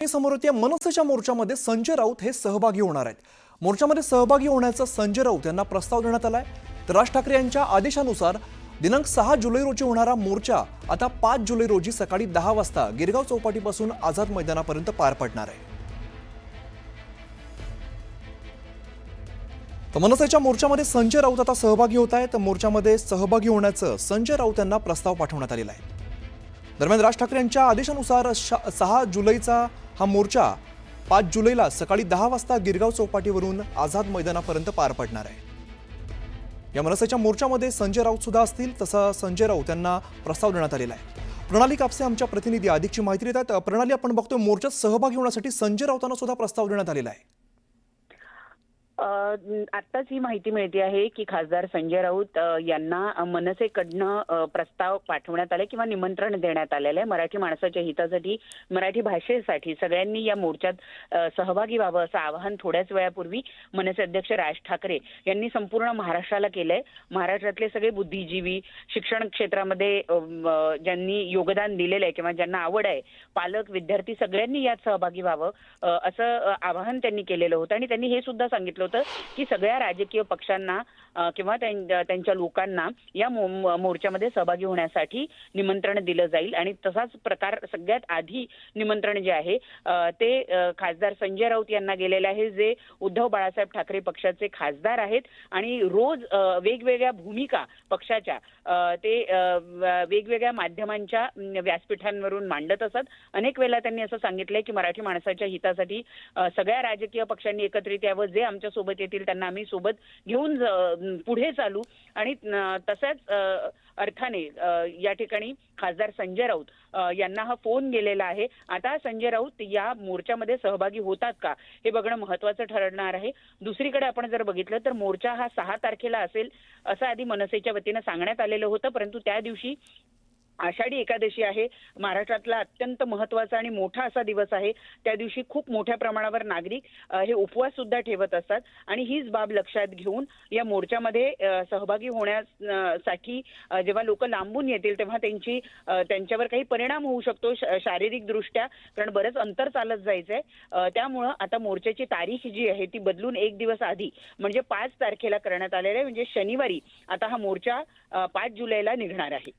समोर येते मनसेच्या मोर्चामध्ये संजय राऊत हे सहभागी होणार आहेत। मोर्चामध्ये सहभागी होण्याचा संजय राऊत यांना प्रस्ताव देण्यात आलाय। तर राज ठाकरे यांच्या आदेशानुसार दिनांक 6 जुलै रोजी होणारा मोर्चा आता 5 जुलै रोजी सकाळी 10 वाजता गिरगाव चौपाटीपासून आझाद मैदानापर्यंत पार पडणार आहे। तर मनसेच्या मोर्चामध्ये संजय राऊत आता सहभागी होत आहेत। मोर्चामध्ये सहभागी होण्याचं संजय राऊत यांना प्रस्ताव पाठवण्यात आलेला आहे। दरम्यान राज ठाकरे यांच्या आदेशानुसार 6 जुलैचा हा मोर्चा 5 जुलैला सकाळी 10 वाजता गिरगाव चौपाटीवरून आझाद मैदानापर्यंत पार पडणार आहे। या मनसेच्या मोर्चामध्ये संजय राऊत सुद्धा असतील। तसा संजय राऊत यांना प्रस्ताव देण्यात आलेला आहे। प्रणाली कापसे आमच्या प्रतिनिधी अधिकची माहिती देतात। प्रणाली, आपण बघतोय मोर्चात सहभागी होण्यासाठी संजय राऊतांना सुद्धा प्रस्ताव देण्यात आलेला आहे। आत्ताच ही माहिती मिळते आहे की खासदार संजय राऊत यांना मनसेकडनं प्रस्ताव पाठवण्यात आले किंवा निमंत्रण देण्यात आलेलं आहे। मराठी माणसाच्या हितासाठी, मराठी भाषेसाठी सगळ्यांनी या मोर्चात सहभागी व्हावं असं आवाहन थोड्याच वेळापूर्वी मनसे अध्यक्ष राज ठाकरे यांनी संपूर्ण महाराष्ट्राला केलंय। महाराष्ट्रातले सगळे बुद्धिजीवी, शिक्षण क्षेत्रामध्ये ज्यांनी योगदान दिलेलं आहे किंवा ज्यांना आवड आहे, पालक, विद्यार्थी सगळ्यांनी यात सहभागी व्हावं असं आवाहन त्यांनी केलेलं होतं। आणि त्यांनी हे सुद्धा सांगितलं की सगळ्या राजकीय पक्षांना किंवा त्यांच्या लोकांना या मोर्चामध्ये सहभागी होण्यासाठी निमंत्रण दिलं जाईल। आणि तसाच प्रकार सगळ्यात आधी निमंत्रण जे आहे ते खासदार संजय राऊत यांना गेलेले आहे, जे उद्धव बाळासाहेब ठाकरे पक्षाचे खासदार आहेत आणि रोज वेगवेगळ्या भूमिका पक्षाच्या ते वेगवेगळ्या माध्यमांच्या व्यासपीठांवरून मांडत असत। अनेक वेळेला त्यांनी असं सांगितलंय की मराठी माणसाच्या हितासाठी सगळ्या राजकीय पक्षांनी एकत्रित यावं, जे आमच्या सोबत येतील त्यांना आम्ही सोबत घेऊन पुढे चालू। आणि तशाच अर्थाने या ठिकाणी खासदार संजय राऊत यांना हा फोन गेलेला आहे। आता संजय राऊत या मोर्चामध्ये सहभागी होतात का हे बघणं महत्त्वाचं ठरणार आहे। दुसरीकडे आपण जर बघितलं तर मोर्चा हा 6 तारखेला असेल असं आधी मनसेच्या वतीनं सांगण्यात आलेलं होतं, परंतु त्या दिवशी आषाढी एकादशी आहे, महाराष्ट्रातला अत्यंत महत्त्वाचा आणि मोठा असा दिवस आहे। त्या दिवशी खूप मोठ्या प्रमाणावर नागरिक हे उपवास सुद्धा ठेवत असतात आणि हीच बाब लक्षात घेऊन या मोर्चामध्ये सहभागी होण्यासाठी जेव्हा लोक लांबून येतील तेव्हा त्यांच्यावर काही परिणाम होऊ शकतो शारीरिक दृष्ट्या, कारण बरंच अंतर चालत जायचंय। त्यामुळं आता मोर्चाची तारीख जी आहे ती बदलून 1 दिवस आधी म्हणजे 5 तारखेला करण्यात आलेला आहे। म्हणजे शनिवारी आता हा मोर्चा 5 जुलैला निघणार आहे।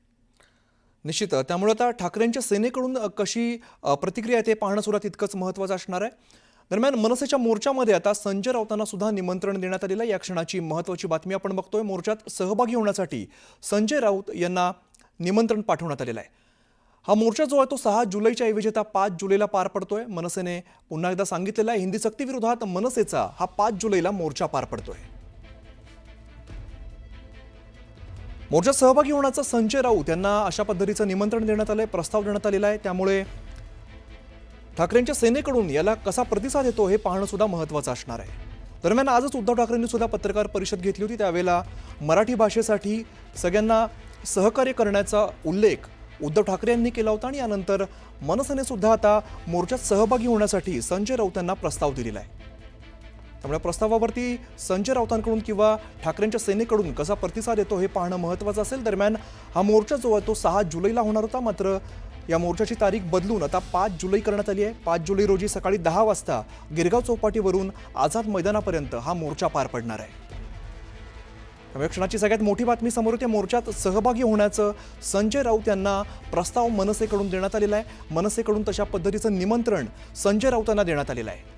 निश्चित, त्यामुळे आता ठाकरेंच्या सेनेकडून कशी प्रतिक्रिया आहे ते पाहणं सुद्धा तितकंच महत्त्वाचं असणार आहे। दरम्यान मनसेच्या मोर्चामध्ये आता संजय राऊतांना सुद्धा निमंत्रण देण्यात आलेलं आहे। या क्षणाची महत्त्वाची बातमी आपण बघतोय। मोर्चात सहभागी होण्यासाठी संजय राऊत यांना निमंत्रण पाठवण्यात आलेलं आहे। हा मोर्चा जो आहे तो 6 जुलैच्या ऐवजी आता 5 जुलैला पार पडतोय। मनसेने पुन्हा एकदा सांगितलेलं आहे, हिंदी सक्ती विरोधात मनसेचा हा 5 जुलैला मोर्चा पार पडतोय। मोर्चात सहभागी होण्याचं संजय राऊत यांना अशा पद्धतीचं निमंत्रण देण्यात आलंय, प्रस्ताव देण्यात आलेला आहे। त्यामुळे ठाकरेंच्या सेनेकडून याला कसा प्रतिसाद येतो हे पाहणं सुद्धा महत्त्वाचं असणार आहे। दरम्यान आजच उद्धव ठाकरेंनी सुद्धा पत्रकार परिषद घेतली होती। त्यावेळेला मराठी भाषेसाठी सगळ्यांना सहकार्य करण्याचा उल्लेख उद्धव ठाकरे यांनी केला होता आणि यानंतर मनसेने सुद्धा आता मोर्चात सहभागी होण्यासाठी संजय राऊत यांना प्रस्ताव दिलेला आहे। त्यामुळे प्रस्तावावरती संजय राऊतांकडून किंवा ठाकरेंच्या सेनेकडून कसा प्रतिसाद येतो हे पाहणं महत्त्वाचं असेल। दरम्यान हा मोर्चा जो आहे तो 6 जुलैला होणार होता, मात्र या मोर्चाची तारीख बदलून आता 5 जुलै करण्यात आली आहे। 5 जुलै रोजी सकाळी 10 वाजता गिरगाव चौपाटीवरून आझाद मैदानापर्यंत हा मोर्चा पार पडणार आहे। त्यामुळे क्षणाची सगळ्यात मोठी बातमी समोर येते, मोर्चात सहभागी होण्याचं संजय राऊत यांना प्रस्ताव मनसेकडून देण्यात आलेला आहे। मनसेकडून तशा पद्धतीचं निमंत्रण संजय राऊतांना देण्यात आलेलं आहे।